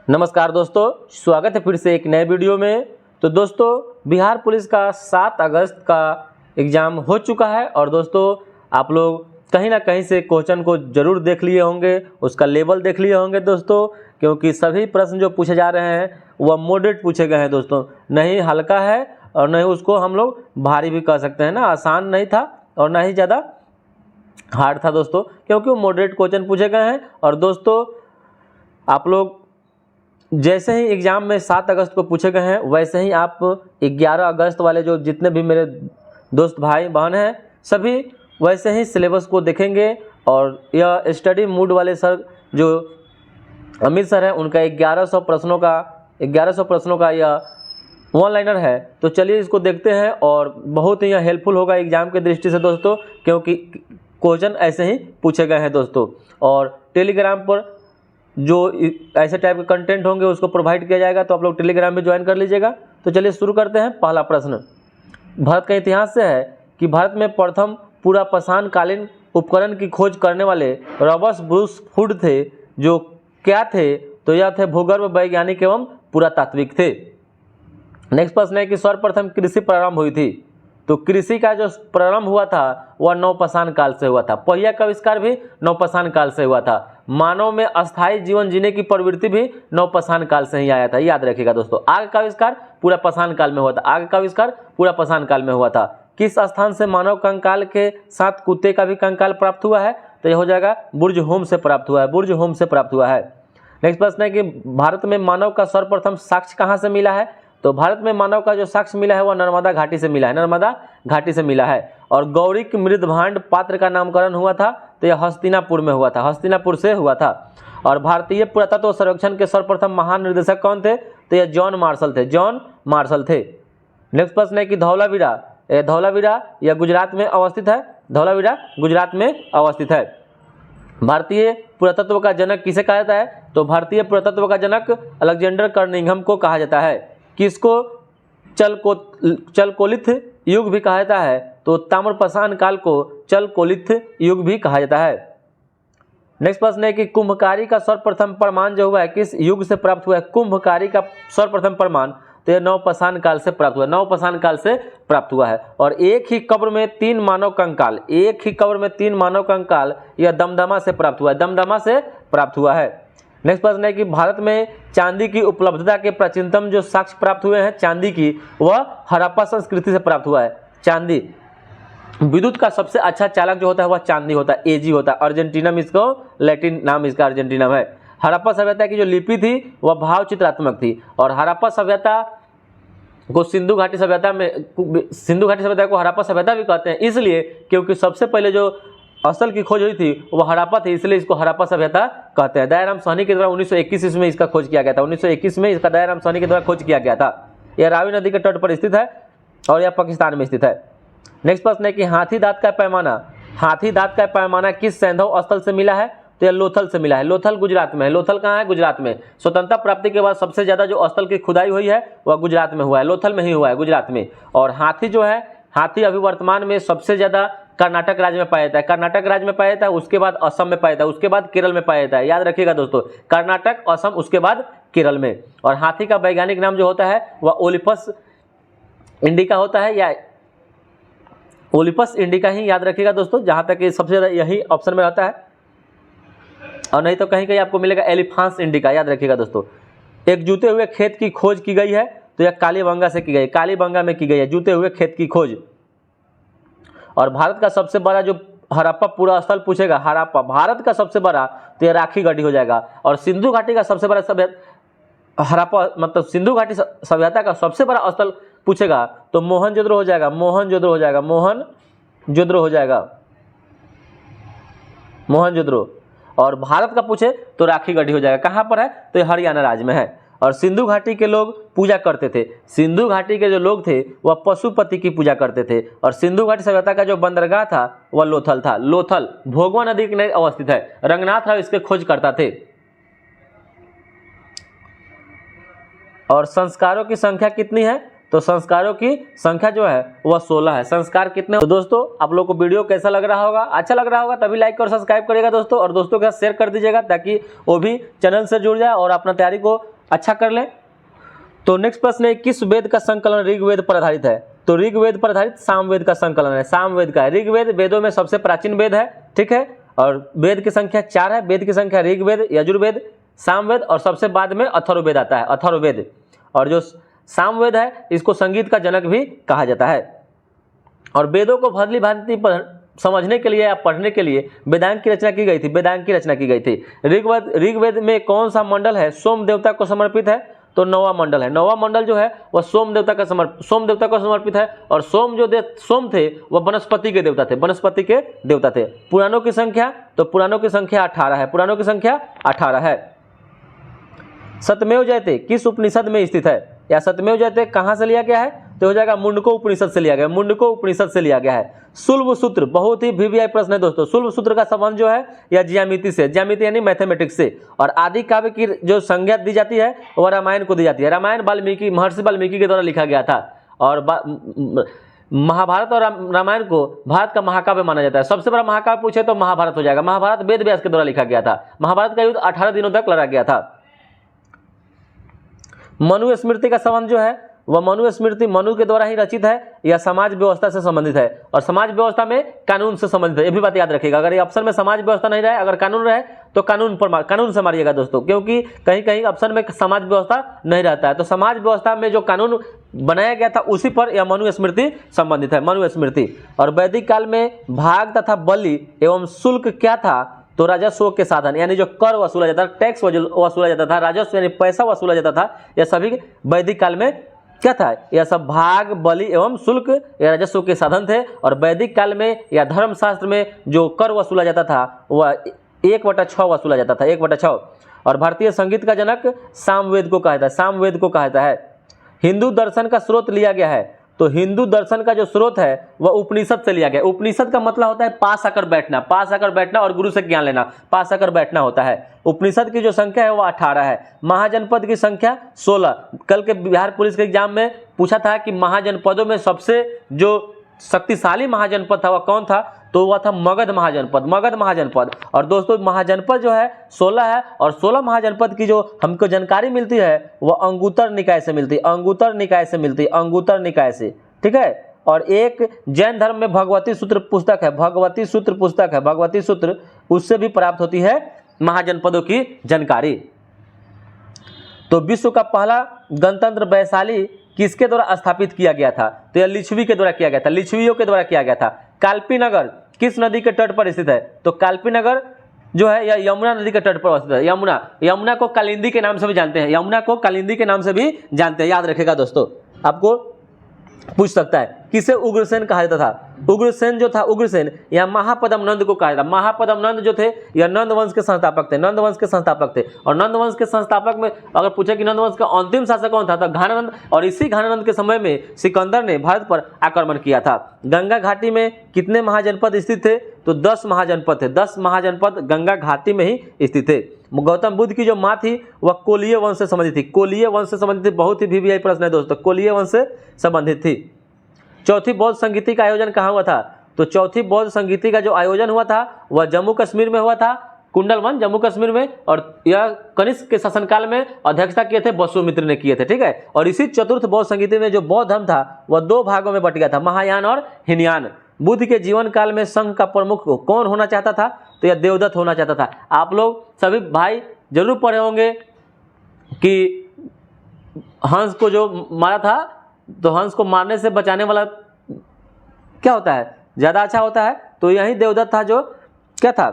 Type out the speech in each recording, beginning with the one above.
नमस्कार दोस्तों, स्वागत है फिर से एक नए वीडियो में। तो दोस्तों, बिहार पुलिस का 7 अगस्त का एग्ज़ाम हो चुका है और दोस्तों आप लोग कहीं ना कहीं से क्वेश्चन को ज़रूर देख लिए होंगे, उसका लेवल देख लिए होंगे दोस्तों, क्योंकि सभी प्रश्न जो पूछे जा रहे हैं वह मॉडरेट पूछे गए हैं दोस्तों। नहीं हल्का है और नहीं उसको हम लोग भारी भी कह सकते हैं ना, आसान नहीं था और ना ही ज़्यादा हार्ड था दोस्तों, क्योंकि वो मॉडरेट क्वेश्चन पूछे गए हैं। और दोस्तों आप लोग जैसे ही एग्ज़ाम में 7 अगस्त को पूछे गए हैं वैसे ही आप 11 अगस्त वाले जो जितने भी मेरे दोस्त भाई बहन हैं सभी वैसे ही सिलेबस को देखेंगे। और यह स्टडी मूड वाले सर जो अमित सर हैं उनका 1100 प्रश्नों का यह वन लाइनर है। तो चलिए इसको देखते हैं और बहुत ही हेल्पफुल होगा एग्ज़ाम के दृष्टि से दोस्तों, क्योंकि क्वेश्चन ऐसे ही पूछे गए हैं दोस्तों। और टेलीग्राम पर जो ऐसे टाइप के कंटेंट होंगे उसको प्रोवाइड किया जाएगा, तो आप लोग टेलीग्राम में ज्वाइन कर लीजिएगा। तो चलिए शुरू करते हैं। पहला प्रश्न भारत के इतिहास से है कि भारत में प्रथम पूरा पाषाणकालीन उपकरण की खोज करने वाले रॉबर्ट ब्रूस वुड थे, जो क्या थे? तो यह थे भूगर्भ वैज्ञानिक एवं पुरातात्विक थे। नेक्स्ट प्रश्न है कि सर्वप्रथम कृषि प्रारंभ हुई थी। तो कृषि का जो प्रारंभ हुआ था वह नवपाषाण काल से हुआ था। पहिया का आविष्कार भी नवपाषाण काल से हुआ था। मानव में अस्थायी जीवन जीने की प्रवृत्ति भी नवपाषाण काल से ही आया था, याद रखिएगा दोस्तों। आग का आविष्कार पूरा पाषाण काल में हुआ था। आग का आविष्कार पूरा पाषाण काल में हुआ था। किस स्थान से मानव कंकाल के साथ कुत्ते का भी कंकाल प्राप्त हुआ है? तो यह हो जाएगा बुर्ज होम से प्राप्त हुआ है। बुर्ज होम से प्राप्त हुआ है। नेक्स्ट प्रश्न है कि भारत में मानव का सर्वप्रथम साक्ष्य कहाँ से मिला है? तो भारत में मानव का जो साक्ष्य मिला है वह नर्मदा घाटी से मिला है। नर्मदा घाटी से मिला है। और गौरिक मृदभांड पात्र का नामकरण हुआ था, तो यह हस्तिनापुर में हुआ था। हस्तिनापुर से हुआ था। और भारतीय पुरातत्व सर्वेक्षण के सर्वप्रथम महानिदेशक कौन थे? तो यह जॉन मार्शल थे। जॉन मार्शल थे। नेक्स्ट प्रश्न है कि धौलावीरा यह गुजरात में अवस्थित है। धौलावीरा गुजरात में अवस्थित है। भारतीय पुरातत्व का जनक किसे कहा जाता है? तो भारतीय पुरातत्व का जनक अलेक्जेंडर कर्निघम को कहा जाता है। किसको चलकोलिथ युग भी कहा जाता है? तो ताम्रपाषाण काल को चलकोलिथ युग भी कहा जाता है। नेक्स्ट प्रश्न है कि कुंभकारी का सर्वप्रथम प्रमाण जो हुआ है किस युग से प्राप्त हुआ है? कुंभकारी का सर्वप्रथम प्रमाण तो यह नवपाषाण काल से प्राप्त हुआ। नवपाषाण काल से प्राप्त हुआ है। और एक ही कब्र में 3 मानव कंकाल यह दमदमा से प्राप्त हुआ है। दमदमा से प्राप्त हुआ है। नेक्स्ट प्रश्न है कि भारत में चांदी की उपलब्धता के प्राचीनतम जो साक्ष्य प्राप्त हुए हैं चांदी की, वह हड़प्पा संस्कृति से प्राप्त हुआ है। चांदी विद्युत का सबसे अच्छा चालक जो होता है वह चांदी होता है, एजी होता है। अर्जेंटीना में इसको लैटिन नाम इसका अर्जेंटीना है। हड़प्पा सभ्यता की जो लिपि थी वह भाव चित्रात्मक थी। और हड़प्पा सभ्यता को सिंधु घाटी सभ्यता को हड़प्पा सभ्यता भी कहते हैं, इसलिए क्योंकि सबसे पहले जो असल की खोज हुई थी वह हड़प्पा थी, इसलिए इसको हड़प्पा सभ्यता कहते हैं। दयाराम साहनी के द्वारा 1921 ईस्वी में इसका खोज किया गया था। 1921 में इसका दयाराम साहनी के द्वारा खोज किया गया था। यह रावी नदी के तट पर स्थित है और यह पाकिस्तान में स्थित है। नेक्स्ट प्रश्न है कि हाथी दांत का पैमाना किस सैंधव स्थल से मिला है? तो यह लोथल से मिला है। लोथल गुजरात में है। लोथल कहाँ है? गुजरात में। स्वतंत्रता प्राप्ति के बाद सबसे ज्यादा जो स्थल की खुदाई हुई है वह गुजरात में हुआ है। लोथल में ही हुआ है, गुजरात में। और हाथी अभी वर्तमान में सबसे ज्यादा कर्नाटक राज्य में पाया जाता है। कर्नाटक राज्य में पाया जाता है, उसके बाद असम में पाया जाता है, उसके बाद केरल में पाया जाता है। याद रखिएगा दोस्तों, कर्नाटक, असम, उसके बाद केरल में। और हाथी का वैज्ञानिक नाम जो होता है वह ओलिपस इंडिका होता है, या ओलिपस इंडिका ही याद रखिएगा दोस्तों, जहां तक ये सबसे ज्यादा यही ऑप्शन में रहता है। और नहीं तो कहीं कहीं आपको मिलेगा एलिफांस इंडिका, याद रखिएगा दोस्तों। एक जूते हुए खेत की खोज की गई है, तो यह कालीबंगा से की गई। कालीबंगा में की गई है जूते हुए खेत की खोज। और भारत का सबसे बड़ा जो हड़प्पा पूरा स्थल पूछेगा, हड़प्पा भारत का सबसे बड़ा, तो यह राखी गढ़ी हो जाएगा। और सिंधु घाटी का सबसे बड़ा हड़प्पा मतलब सिंधु घाटी सभ्यता का सबसे बड़ा स्थल पूछेगा तो मोहनजोदड़ो हो जाएगा। मोहनजोदड़ो। और भारत का पूछे तो राखी गढ़ी हो जाएगा। कहाँ पर है? तो यह हरियाणा राज्य में है। और सिंधु घाटी के लोग पूजा करते थे। सिंधु घाटी के जो लोग थे वह पशुपति की पूजा करते थे। और सिंधु घाटी सभ्यता का जो बंदरगाह था वह लोथल था। लोथल भोगवा नदी के किनारे अवस्थित है। रंगनाथ राव इसके खोजकर्ता थे। और संस्कारों की संख्या कितनी है? तो संस्कारों की संख्या जो है वह 16 है। संस्कार कितने? तो दोस्तों आप लोग को वीडियो कैसा लग रहा होगा? अच्छा लग रहा होगा तभी लाइक और सब्सक्राइब करिएगा दोस्तों, और दोस्तों के साथ शेयर कर दीजिएगा ताकि वो भी चैनल से जुड़ जाए और अपना तैयारी को अच्छा कर लें। तो नेक्स्ट प्रश्न है, किस वेद का संकलन ऋग्वेद पर आधारित है? तो ऋग्वेद पर आधारित सामवेद का संकलन है, सामवेद का है। ऋग्वेद वेदों में सबसे प्राचीन वेद है, ठीक है, और वेद की संख्या 4 है। वेद की संख्या ऋग्वेद, यजुर्वेद, सामवेद और सबसे बाद में अथर्ववेद आता है, अथर्ववेद। और जो सामवेद है इसको संगीत का जनक भी कहा जाता है। और वेदों को भली भांति समझने के लिए या पढ़ने के लिए वेदांग की रचना की गई थी, वेदांग की रचना की गई थी। ऋग्वेद में कौन सा मंडल है सोम देवता को समर्पित है? तो 9वां मंडल है। 9वां मंडल जो है वह सोम देवता को समर्पित है। और सोम थे वह वनस्पति के देवता थे, वनस्पति के देवता थे। पुराणों की संख्या, तो पुराणों की संख्या 18 है, पुराणों की संख्या 18 है। सत्यमेव जयते किस उपनिषद में स्थित है? या सत्यमेव जयते कहाँ से लिया गया है? तो हो जाएगा मुंडको उपनिषद से लिया गया, मुंडको उपनिषद से लिया गया है। शुल्ब सूत्र बहुत ही वीवीआई प्रश्न है दोस्तों। शुल्ब सूत्र का संबंध जो है या ज्यामिति से, ज्यामिति यानी मैथमेटिक्स से। और आदि काव्य की जो संज्ञा दी जाती है वह रामायण को दी जाती है। रामायण महर्षि वाल्मीकि के द्वारा लिखा गया था। और महाभारत और रामायण को भारत का महाकाव्य माना जाता है। सबसे बड़ा महाकाव्य पूछे तो महाभारत हो जाएगा। महाभारत वेद व्यास के द्वारा लिखा गया था। महाभारत का युद्ध 18 दिनों तक लड़ा गया था। मनु स्मृति का संबंध जो है वह मनु स्मृति मनु के द्वारा ही रचित है या समाज व्यवस्था से संबंधित है? और समाज व्यवस्था में कानून से संबंधित है, ये भी बात याद रखिएगा। अगर ये ऑप्शन में समाज व्यवस्था नहीं रहे, अगर कानून रहे तो कानून से मारिएगा दोस्तों, क्योंकि कहीं कहीं ऑप्शन में समाज व्यवस्था नहीं रहता है। तो समाज व्यवस्था में जो कानून बनाया गया था उसी पर यह मनु स्मृति संबंधित है, मनु स्मृति। और वैदिक काल में भाग तथा बलि एवं शुल्क क्या था? तो राजस्व के साधन, यानी जो कर वसूला जाता था, टैक्स वसूला जाता था, राजस्व यानी पैसा वसूला जाता था, यह सभी वैदिक काल में क्या था? यह सब भाग, बलि एवं शुल्क या राजस्व के साधन थे। और वैदिक काल में या धर्मशास्त्र में जो कर वसूला जाता था वह 1/6 वसूला जाता था, 1/6। और भारतीय संगीत का जनक सामवेद को कहा जाता है, सामवेद को कहा जाता है। हिंदू दर्शन का स्रोत लिया गया है, तो हिंदू दर्शन का जो स्रोत है वह उपनिषद से लिया गया। उपनिषद का मतलब होता है पास आकर बैठना, पास आकर बैठना और गुरु से ज्ञान लेना, पास आकर बैठना होता है। उपनिषद की जो संख्या है वह 18 है। महाजनपद की संख्या 16। कल के बिहार पुलिस के एग्जाम में पूछा था कि महाजनपदों में सबसे जो शक्तिशाली महाजनपद था वह कौन था? तो वह था मगध महाजनपद, मगध महाजनपद। और दोस्तों महाजनपद जो है 16 है। और 16 महाजनपद की जो हमको जानकारी मिलती है वह अंगुत्तर निकाय से मिलती है, अंगुत्तर निकाय से मिलती है, अंगुत्तर निकाय से, ठीक है। और एक जैन धर्म में भगवती सूत्र पुस्तक है, भगवती सूत्र पुस्तक है, भगवती सूत्र, उससे भी प्राप्त होती है महाजनपदों की जानकारी। तो विश्व का पहला गणतंत्र वैशाली किसके द्वारा स्थापित किया गया था? तो यह लिच्छवी के द्वारा किया गया था, लिच्छवियों के द्वारा किया गया था। कालपी नगर किस नदी के तट पर स्थित है? तो कालपी नगर जो है यह यमुना नदी के तट पर स्थित है। यमुना को कालिंदी के नाम से भी जानते हैं, यमुना को कालिंदी के नाम से भी जानते हैं, याद रखेगा दोस्तों। आपको पूछ सकता है किसे उग्रसेन कहा जाता था? उग्रसेन जो था, उग्रसेन या महापदम नंद को कहा जाता। महापदम नंद जो थे यह नंद वंश के संस्थापक थे, नंद वंश के संस्थापक थे। और नंद वंश के संस्थापक में अगर पूछे कि नंद वंश का अंतिम शासक कौन था, तो घानानंद। और इसी घानानंद के समय में सिकंदर ने भारत पर आक्रमण किया था। गंगा घाटी में कितने महाजनपद स्थित थे? तो 10 महाजनपद थे, 10 महाजनपद गंगा घाटी में ही स्थित थे। गौतम बुद्ध की जो माँ थी वह कोलीय वंश से संबंधित थी, कोलीय वंश से संबंधित थी। बहुत ही वीवीआई प्रश्न है दोस्तों, कोलीय वंश से संबंधित थी। चौथी बौद्ध संगीति का आयोजन कहाँ हुआ था? तो चौथी बौद्ध संगीति का जो आयोजन हुआ था वह जम्मू कश्मीर में हुआ था, कुंडलवन जम्मू कश्मीर में। और यह कनिष्क के शासनकाल में अध्यक्षता किए थे, वसुमित्र ने किए थे, ठीक है। और इसी चतुर्थ बौद्ध संगीति में जो बौद्ध धर्म था वह 2 भागों में बट गया था, महायान और हीनयान। बुद्ध के जीवन काल में संघ का प्रमुख कौन होना चाहता था? तो यह देवदत्त होना चाहता था। आप लोग सभी भाई जरूर पढ़े होंगे कि हंस को जो मारा था, तो हंस को मारने से बचाने वाला क्या होता है? ज़्यादा अच्छा होता है। तो यही देवदत्त था जो क्या था?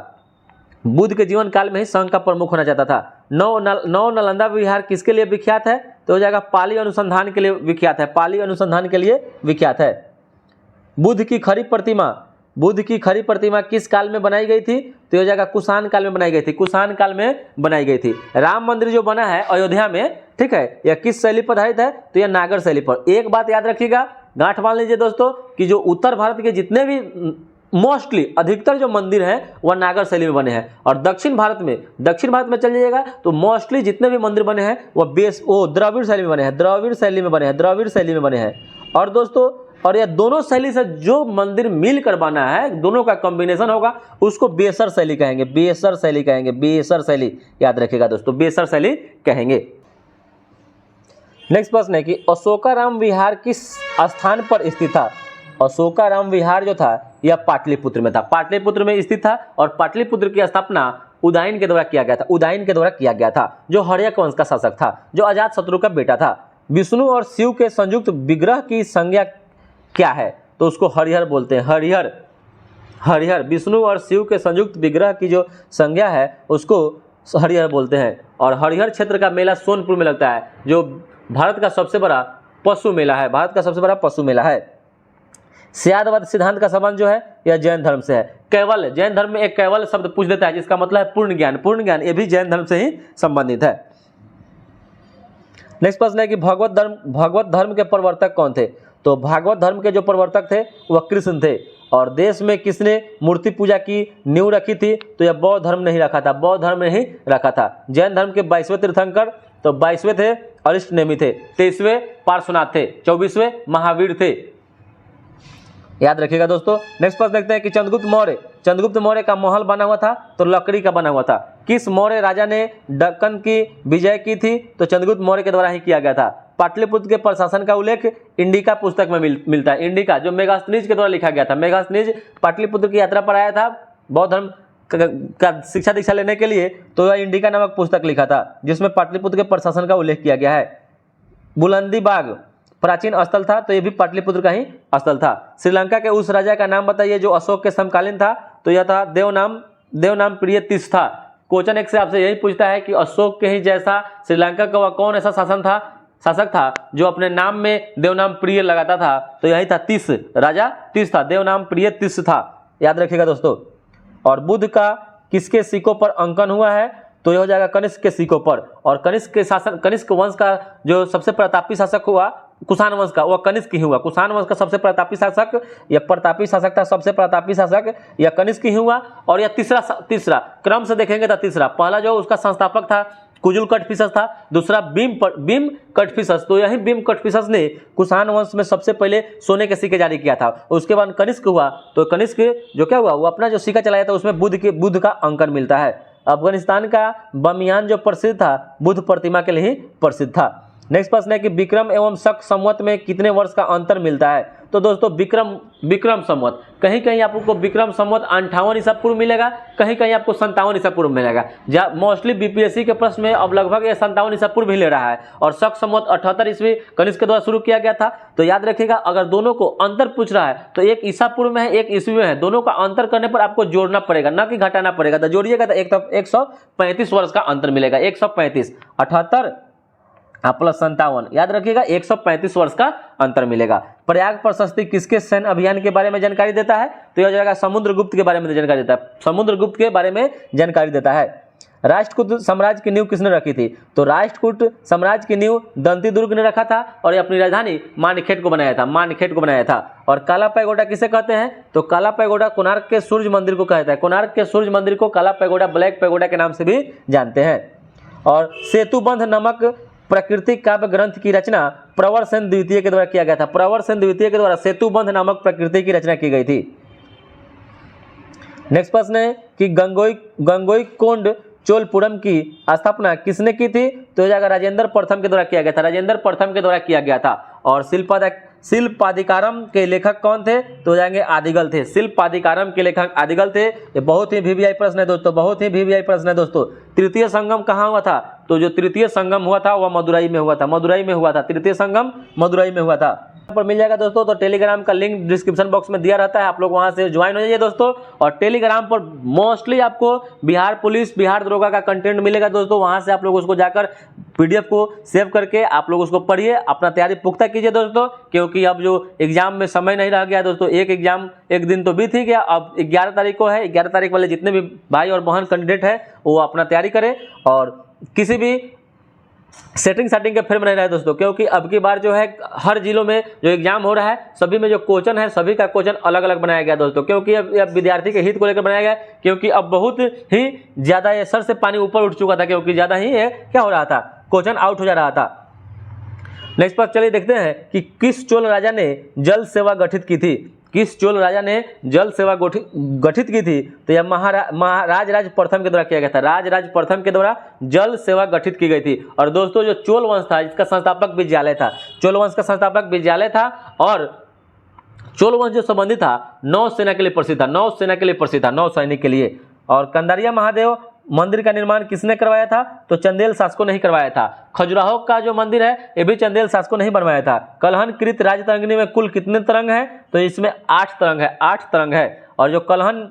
बुद्ध के जीवन काल में ही संघ का प्रमुख होना चाहता था। नौ नालंदा विहार किसके लिए विख्यात है? तो हो जाएगा पाली अनुसंधान के लिए विख्यात है, पाली अनुसंधान के लिए विख्यात है। बुद्ध की खड़ी प्रतिमा किस काल में बनाई गई थी? तो हो जाएगा कुषाण काल में बनाई गई थी, कुषाण काल में बनाई गई थी। राम मंदिर जो बना है अयोध्या में, ठीक है, यह किस शैली पर आधारित है? तो यह नागर शैली पर। एक बात याद रखिएगा, गांठ मान लीजिए दोस्तों, कि जो उत्तर भारत के जितने भी मोस्टली अधिकतर जो मंदिर हैं वह नागर शैली में बने हैं। और दक्षिण भारत में चल जाइएगा तो मोस्टली जितने भी मंदिर बने हैं वह द्रविड़ शैली में बने हैं, द्रविड़ शैली में बने हैं। और दोस्तों, और यह दोनों शैली से जो मंदिर मिलकर बना है, दोनों का कॉम्बिनेशन होगा, उसको बेसर शैली कहेंगे, बेसर शैली, याद रखिएगा दोस्तों, बेसर शैली कहेंगे। नेक्स्ट प्रश्न है कि अशोकाराम विहार किस स्थान पर स्थित था। अशोकाराम विहार जो था यह पाटलिपुत्र में था, पाटलिपुत्र में स्थित था और पाटलिपुत्र की स्थापना उदयन के द्वारा किया गया था, उदयन के द्वारा किया गया था, जो हर्यक वंश का शासक था, जो अजातशत्रु का बेटा था। विष्णु और शिव के संयुक्त विग्रह की संज्ञा क्या है, तो उसको हरिहर बोलते हैं, हरिहर, हरिहर। विष्णु और शिव के संयुक्त विग्रह की जो संज्ञा है उसको हरिहर बोलते हैं। और हरिहर क्षेत्र का मेला सोनपुर में लगता है, जो भारत का सबसे बड़ा पशु मेला है, भारत का सबसे बड़ा पशु मेला है। स्यादवाद सिद्धांत का संबंध जो है यह जैन धर्म से है। कैवल, जैन धर्म में एक कैवल शब्द पूछ देता है जिसका मतलब है पूर्ण ज्ञान, पूर्ण ज्ञान, ये भी जैन धर्म से ही संबंधित है। नेक्स्ट प्रश्न है कि भागवत धर्म के प्रवर्तक कौन थे, तो भागवत धर्म के जो प्रवर्तक थे वह कृष्ण थे। और देश में किसने मूर्ति पूजा की नींव रखी थी, तो यह बौद्ध धर्म नहीं रखा था, बौद्ध धर्म नहीं रखा था। जैन धर्म के 22वें तीर्थंकर, तो 22वें थे अरिष्टनेमि थे, 23वें पार्श्वनाथ थे, 24वें महावीर थे, याद रखिएगा दोस्तों। नेक्स्ट प्रश्न देखते हैं कि चंद्रगुप्त मौर्य का महल बना हुआ था, तो लकड़ी का बना हुआ था। किस मौर्य राजा ने दक्कन की विजय की थी, तो चंद्रगुप्त मौर्य के द्वारा ही किया गया था। पाटलिपुत्र के प्रशासन का उल्लेख इंडिका पुस्तक में मिलता है। इंडिका जो मेगास्थनीज के द्वारा लिखा गया था, मेगास्थनीज पाटलिपुत्र की यात्रा पर आया था बौद्ध धर्म का शिक्षा दीक्षा लेने के लिए, तो यह इंडिका नामक पुस्तक लिखा था जिसमें पाटलिपुत्र के प्रशासन का उल्लेख किया गया है। बुलंदी बाग प्राचीन स्थल था, तो यह भी पाटलिपुत्र का ही स्थल था। श्रीलंका के उस राजा का नाम बताइए जो अशोक के समकालीन था, तो यह था देवनाम प्रिय तीस था। क्वेश्चन एक से आपसे यही पूछता है कि अशोक के ही जैसा श्रीलंका का कौन ऐसा शासक था जो अपने नाम में देवनाम प्रिय लगाता था, तो यही था तीस, राजा तीस था, देवनाम प्रिय तीस था, याद रखिएगा दोस्तों। और बुद्ध का किसके सिक्कों पर अंकन हुआ है, तो यह हो जाएगा कनिष्क के सिक्कों पर। और कनिष्क वंश का जो सबसे प्रतापी शासक हुआ कुषाण वंश का, वह कनिष्क ही हुआ। कुषाण वंश का सबसे प्रतापी शासक या प्रतापी शासक था, सबसे प्रतापी शासक या कनिष्क ही हुआ। और यह तीसरा क्रम से देखेंगे तो तीसरा, पहला जो उसका संस्थापक था कुजुल कटफिसस था, दूसरा बीम कटफिसस, तो यही बीम कटफिसस ने कुषाण वंश में सबसे पहले सोने के सिक्के जारी किया था। उसके बाद कनिष्क हुआ, तो कनिष्क जो क्या हुआ, वो अपना जो सिक्का चलाया था उसमें बुद्ध का अंकन मिलता है। अफगानिस्तान का बमियान जो प्रसिद्ध था बुद्ध प्रतिमा के लिए ही प्रसिद्ध था। नेक्स्ट प्रश्न है कि विक्रम एवं शक संवत में कितने वर्ष का अंतर मिलता है, तो दोस्तों विक्रम संवत, कहीं कहीं आपको विक्रम संवत 58 ईसा पूर्व मिलेगा, कहीं कहीं आपको 57 ईसा पूर्व मिलेगा। मोस्टली बीपीएससी के प्रश्न में अब लगभग 57 ईसा पूर्व ही ले रहा है। और शक संवत 78 ईस्वी कनिष्क के द्वारा शुरू किया गया था। तो याद रखिएगा अगर दोनों को अंतर पूछ रहा है तो एक ईसा पूर्व में है, एक ईस्वी में है, दोनों का अंतर करने पर आपको जोड़ना पड़ेगा, ना कि घटाना पड़ेगा। तो जोड़िएगा तो 135 वर्ष का अंतर मिलेगा, 135, 78 प्लस 57, याद रखिएगा 135 वर्ष का अंतर मिलेगा। प्रयाग प्रशस्ति किसके सैन्य अभियान के बारे में जानकारी देता है, तो यह जाएगा समुद्रगुप्त के बारे में जानकारी देता है, समुद्रगुप्त के बारे में जानकारी देता है। राष्ट्रकूट साम्राज्य की नींव किसने रखी थी, तो राष्ट्रकूट साम्राज्य की नींव दंती दुर्ग ने रखा था और ये अपनी राजधानी मानखेट को बनाया था। और काला पैगोडा किसे कहते हैं, तो काला पैगोडा कोणार्क के सूर्य मंदिर को कहता है, कोणार्क के सूर्य मंदिर को काला पैगोडा, ब्लैक पैगोडा के नाम से भी जानते हैं। और सेतुबंध नामक प्राकृतिक काव्य ग्रंथ की रचना प्रवर सेन द्वितीय के द्वारा किया गया था। प्रवर सेन द्वितीय के द्वारा सेतुबंध नामक प्रकृति की रचना की गई थी। नेक्स्ट प्रश्न है कि गंगोईकोंड चोलपुरम की स्थापना किसने की थी, तो यह जाएगा राजेंद्र प्रथम के द्वारा किया गया था, राजेंद्र प्रथम के द्वारा किया गया था। और शिल्पादिकारम के लेखक कौन थे, तो जाएंगे आदिगल थे, शिल्पादिकारम के लेखक आदिगल थे। ये बहुत ही वीवीआई प्रश्न है दोस्तों, बहुत ही वीवीआई प्रश्न है दोस्तों। तृतीय संगम कहाँ हुआ था, तो जो तृतीय संगम हुआ था वह मदुरई में हुआ था, तृतीय संगम मदुरई में हुआ था। पर मिल जाएगा दोस्तों। तो टेलीग्राम का लिंक डिस्क्रिप्शन बॉक्स में दिया रहता है, आप लोग वहां से ज्वाइन हो जाइए दोस्तों। और टेलीग्राम पर मोस्टली आपको बिहार पुलिस, बिहार दरोगा का कंटेंट मिलेगा दोस्तों, वहां से आप लोग उसको जाकर पीडीएफ को सेव करके आप लोग उसको पढ़िए, अपना तैयारी पुख्ता कीजिए दोस्तों, क्योंकि अब जो एग्जाम में समय नहीं रह गया दोस्तों, एक दिन तो बीत ही गया, अब 11 तारीख को है। 11 तारीख वाले जितने भी भाई और बहन कैंडिडेट है वो अपना तैयारी करें और किसी भी सेटिंग के फिर में नहीं रहे दोस्तों, क्योंकि अब की बार जो है हर जिलों में जो एग्जाम हो रहा है सभी में जो क्वेश्चन है सभी का क्वेश्चन अलग अलग बनाया गया दोस्तों, क्योंकि अब विद्यार्थी के हित को लेकर बनाया गया, क्योंकि अब बहुत ही ज्यादा ये सर से पानी ऊपर उठ चुका था, क्योंकि ज्यादा ही ये क्या हो रहा था, क्वेश्चन आउट हो जा रहा था। नेक्स्ट पर चलिए देखते हैं कि किस चोल राजा ने जल सेवा गठित की थी, किस चोल राजा ने जल सेवा गठित की थी? तो यह महाराज राज प्रथम के द्वारा किया गया था। राज प्रथम के द्वारा जल सेवा गठित की गई थी। और दोस्तों जो चोल वंश था इसका संस्थापक विजयालय था। चोल वंश का संस्थापक विजयालय था और चोल वंश जो संबंधित था नौसेना के लिए प्रसिद्ध था। नौसेना के लिए प्रसिद्ध था, नौसैनिक के लिए। और कंदारिया महादेव मंदिर का निर्माण किसने करवाया था? तो चंदेल शासकों ने ही करवाया था। खजुराहो का जो मंदिर है ये भी चंदेल शासकों ने ही बनवाया था। कलहन कृत राजतरंगिणी में कुल कितने तरंग हैं? तो इसमें 8 तरंग है, 8 तरंग है। और जो कलहन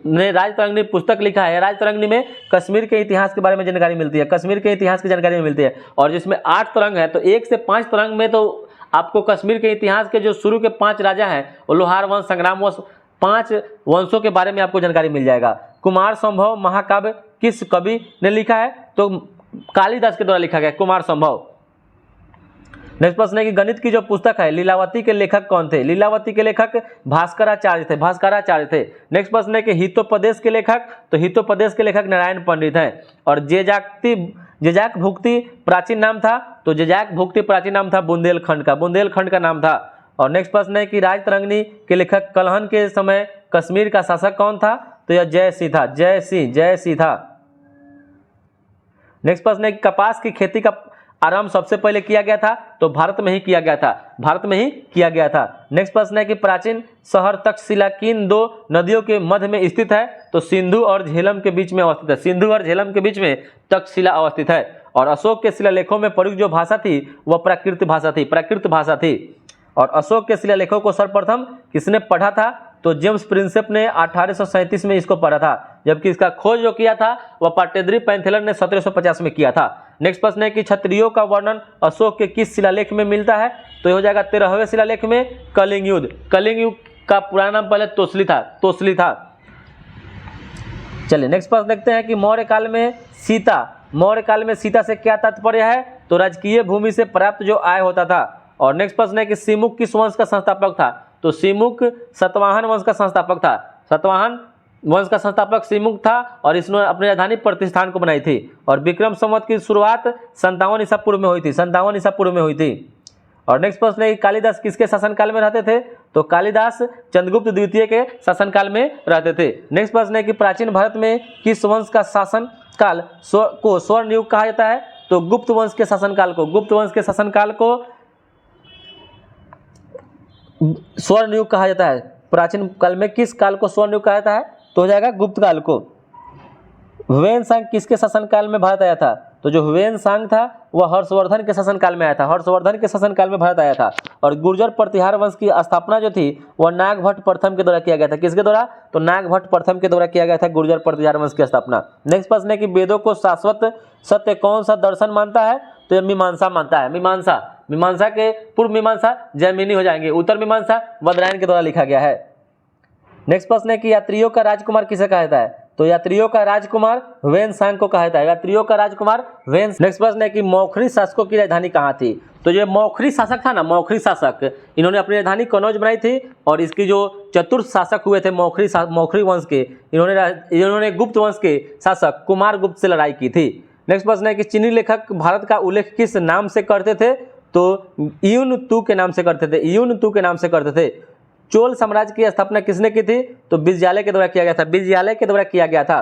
ने राजतरंगिणी पुस्तक लिखा है, राजतरंगिणी में कश्मीर के इतिहास के बारे में जानकारी मिलती है, कश्मीर के इतिहास की जानकारी मिलती है। और जिसमें 8 तरंग है तो 1 से 5 तरंग में तो आपको कश्मीर के इतिहास के जो शुरू के 5 राजा हैं वो लोहार वंश, संग्राम वंश, 5 वंशों के बारे में आपको जानकारी मिल जाएगा। कुमार संभव महाकाव्य किस कवि ने लिखा है? तो कालिदास के द्वारा लिखा गया कुमार संभव। नेक्स्ट प्रश्न है कि गणित की जो पुस्तक है लीलावती के लेखक कौन थे? लीलावती के लेखक भास्कराचार्य थे, भास्कराचार्य थे। नेक्स्ट प्रश्न है कि हितोपदेश के लेखक? तो हितोपदेश के लेखक नारायण पंडित हैं। और जेजाक भुक्ति प्राचीन नाम था? तो जेजाक भुक्ति प्राचीन नाम था बुंदेलखंड का, बुंदेलखंड का नाम था। और नेक्स्ट प्रश्न है कि राजतरंगिणी के लेखक कलहन के समय कश्मीर का शासक कौन था? तो यह जयसिंह था, जयसिंह था। नेक्स्ट प्रश्न है कि कपास की खेती का आरंभ सबसे पहले किया गया था? तो भारत में ही किया गया था, भारत में ही किया गया था। नेक्स्ट प्रश्न है कि प्राचीन शहर तक्षशिला किन 2 नदियों के मध्य में स्थित है? तो सिंधु और झेलम के बीच में अवस्थित है, सिंधु और झेलम के बीच में तक्षशिला अवस्थित है। और अशोक के शिलालेखों में प्रयुक्त जो भाषा थी वह प्राकृत भाषा थी, प्राकृत भाषा थी। और अशोक के शिलालेखों को सर्वप्रथम किसने पढ़ा था? तो जेम्स प्रिंसेप ने 1837 में इसको पढ़ा था, जबकि इसका खोज जो किया था वह पाटेद्री पैंथेलर ने 1750 में किया था। नेक्स्ट प्रश्न है कि क्षत्रियों का वर्णन अशोक के किस शिलालेख में मिलता है? तो हो जाएगा 13वें शिलालेख में कलिंग युद्ध। कलिंग युद्ध का पुराना नाम पहले तोसली था, तोसली था। चलिए नेक्स्ट प्रश्न देखते हैं कि मौर्य काल में सीता से क्या तात्पर्य है? तो राजकीय भूमि से प्राप्त जो आय होता था। और नेक्स्ट प्रश्न है कि सिमुक किस वंश का संस्थापक था? तो सिमुक सतवाहन वंश का संस्थापक था, सतवाहन वंश का संस्थापक सिमुक था। और इसने अपनी राजधानी प्रतिष्ठान को बनाई थी। और विक्रम संवत की शुरुआत 57 ईसा पूर्व में हुई थी, 57 ईसा पूर्व में हुई थी। और नेक्स्ट प्रश्न है कि कालिदास किसके शासनकाल में रहते थे? तो कालिदास चंद्रगुप्त द्वितीय के शासनकाल में रहते थे। नेक्स्ट प्रश्न है कि प्राचीन भारत में किस वंश का शासनकाल को स्वर्ण युग कहा जाता है? तो गुप्त वंश के शासनकाल को, गुप्त वंश के शासनकाल को स्वर्ण युग कहा जाता है। प्राचीन काल में किस काल को स्वर्ण युग कहा जाता है? तो हो जाएगा गुप्त काल को। हुएनसांग किसके शासनकाल में भारत आया था? तो जो हुएनसांग था वह हर्षवर्धन के शासनकाल में आया था, हर्षवर्धन के शासनकाल में भारत आया था। और गुर्जर प्रतिहार वंश की स्थापना जो थी वह नागभट्ट प्रथम के द्वारा किया गया था। किसके द्वारा? तो नागभट्ट प्रथम के द्वारा किया गया था गुर्जर प्रतिहार वंश की स्थापना। नेक्स्ट प्रश्न है कि वेदों को शाश्वत सत्य कौन सा दर्शन मानता है? तो यह मीमांसा मानता है, मीमांसा के पूर्व मीमांसा जैमिनी हो जाएंगे, उत्तर मीमांसा बदरायन के द्वारा लिखा गया है। नेक्स्ट प्रश्न है कि यात्रियों का राजकुमार किसे कहा जाता है? तो यात्रियों का राजकुमार हुएनसांग को कहा जाता है, यात्रियों का राजकुमार हुएनसांग। नेक्स्ट प्रश्न है कि मौखरी शासकों की राजधानी कहाँ थी? तो जो मौखरी शासक था ना, मौखरी शासक, इन्होंने अपनी राजधानी कनौज बनाई थी। और इसकी जो चतुर्थ शासक हुए थे मौखरी वंश के, इन्होंने गुप्त वंश के शासक कुमार गुप्त से लड़ाई की थी। नेक्स्ट प्रश्न है कि चीनी लेखक भारत का उल्लेख किस नाम से करते थे? तो यून तू के नाम से करते थे, यून तू के नाम से करते थे। चोल साम्राज्य की स्थापना किसने की थी? तो विजयालय के द्वारा किया गया था, विजयालय के द्वारा किया गया था।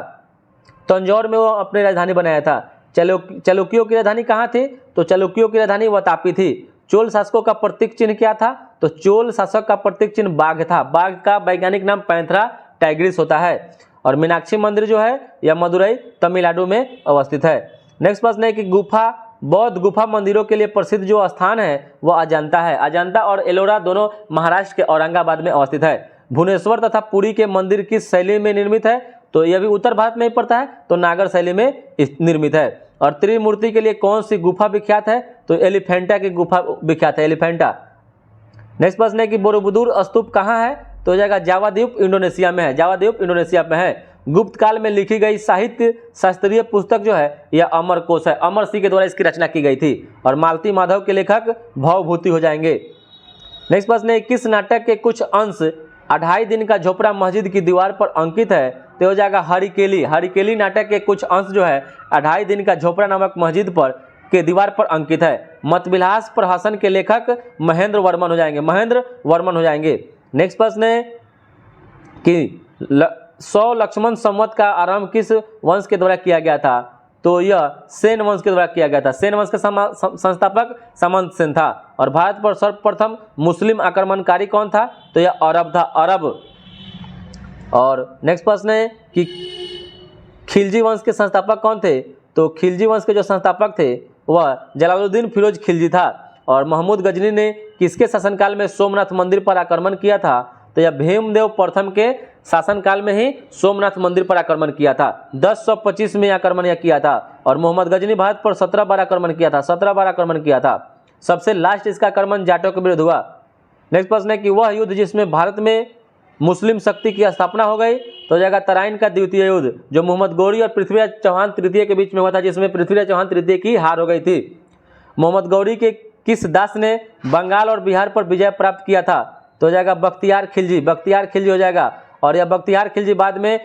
तंजौर में वो अपनी राजधानी बनाया था। चालुक्यों की राजधानी कहाँ थी? तो चालुक्यों की राजधानी वातापी थी। चोल शासकों का प्रतीक चिन्ह क्या था? तो चोल शासक का प्रतीक चिन्ह बाघ था, बाघ का वैज्ञानिक नाम पैंथरा टाइग्रिस होता है। और मीनाक्षी मंदिर जो है यह मदुरई तमिलनाडु में अवस्थित है। नेक्स्ट प्रश्न है कि बौद्ध गुफा मंदिरों के लिए प्रसिद्ध जो स्थान है वह अजंता है। अजंता और एलोरा दोनों महाराष्ट्र के औरंगाबाद में अवस्थित है। भुवनेश्वर तथा पुरी के मंदिर किस शैली में निर्मित है? तो यह भी उत्तर भारत में ही पड़ता है, तो नागर शैली में निर्मित है। और त्रिमूर्ति के लिए कौन सी गुफा विख्यात है? तो एलिफेंटा की गुफा विख्यात है, एलिफेंटा। नेक्स्ट प्रश्न है कि बोरोबुदुर स्तूप कहाँ है? तो हो जाएगा जावा द्वीप इंडोनेशिया में है, जावा द्वीप इंडोनेशिया में है। गुप्त काल में लिखी गई साहित्य शास्त्रीय पुस्तक जो है यह अमर कोश है, अमर सिंह के द्वारा इसकी रचना की गई थी। और मालती माधव के लेखक भवभूति हो जाएंगे। नेक्स्ट प्रश्न है किस नाटक के कुछ अंश 2.5 दिन का झोपड़ा मस्जिद की दीवार पर अंकित है? तो हो जाएगा हरिकेली। हरिकेली नाटक के कुछ अंश जो है 2.5 दिन का झोपड़ा नामक मस्जिद पर के दीवार पर अंकित है। मतविलास प्रहसन के लेखक महेंद्र वर्मन हो जाएंगे, महेंद्र वर्मन हो जाएंगे। नेक्स्ट प्रश्न है कि 100 लक्ष्मण संवत का आरंभ किस वंश के द्वारा किया गया था? तो यह सेन वंश के द्वारा किया गया था। सेन वंश का संस्थापक सामंत सेन था। और भारत पर सर्वप्रथम मुस्लिम आक्रमणकारी कौन था? तो यह अरब था, अरब। और नेक्स्ट प्रश्न है कि खिलजी वंश के संस्थापक कौन थे? तो खिलजी वंश के जो संस्थापक थे वह जलालुद्दीन फिरोज खिलजी था। और महमूद गजनी ने किसके शासनकाल में सोमनाथ मंदिर पर आक्रमण किया था? तो यह भीमदेव प्रथम के शासनकाल में ही सोमनाथ मंदिर पर आक्रमण किया था। 1025 में आक्रमण यह किया था। और मोहम्मद गजनी भारत पर 17 बार आक्रमण किया था, 17 बार आक्रमण किया था। सबसे लास्ट इसका आक्रमण जाटों के विरुद्ध हुआ। नेक्स्ट प्रश्न है कि वह युद्ध जिसमें भारत में मुस्लिम शक्ति की स्थापना हो गई, तो जाएगा तराइन का द्वितीय युद्ध, जो मोहम्मद गौरी और पृथ्वीराज चौहान तृतीय के बीच में हुआ था, जिसमें पृथ्वीराज चौहान तृतीय की हार हो गई थी। मोहम्मद गौरी के किस दास ने बंगाल और बिहार पर विजय प्राप्त किया था? तो हो जाएगा बख्तियार खिलजी, बख्तियार खिलजी हो जाएगा। और यह बख्तियार खिलजी बाद में